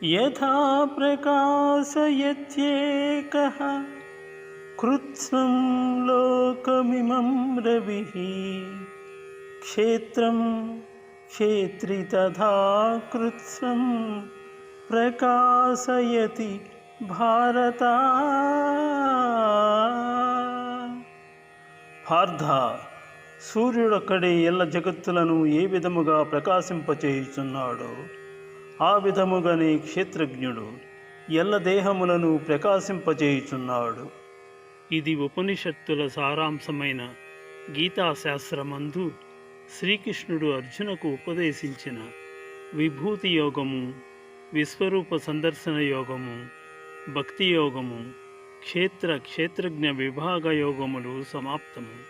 యథా ప్రకాశయత్యేకః కృత్స్నం లోకమిమం రవిః క్షేత్రం క్షేత్రి తథా కృత్స్నం ప్రకాశయతి భారత. పార్థ, సూర్యుడొక్కడే ఎల్ల జగత్తులను ఏ విధముగా ప్రకాశింపచేయుచున్నాడో ఆ విధముగానే క్షేత్రజ్ఞుడు ఎల్ల దేహములను ప్రకాశింపచేయుచున్నాడు. ఇది ఉపనిషత్తుల సారాంశమైన గీతాశాస్త్రమందు శ్రీకృష్ణుడు అర్జునకు ఉపదేశించిన విభూతి యోగము, విశ్వరూప సందర్శన యోగము, భక్తి యోగము, క్షేత్రజ్ఞ విభాగ యోగములు సమాప్తము.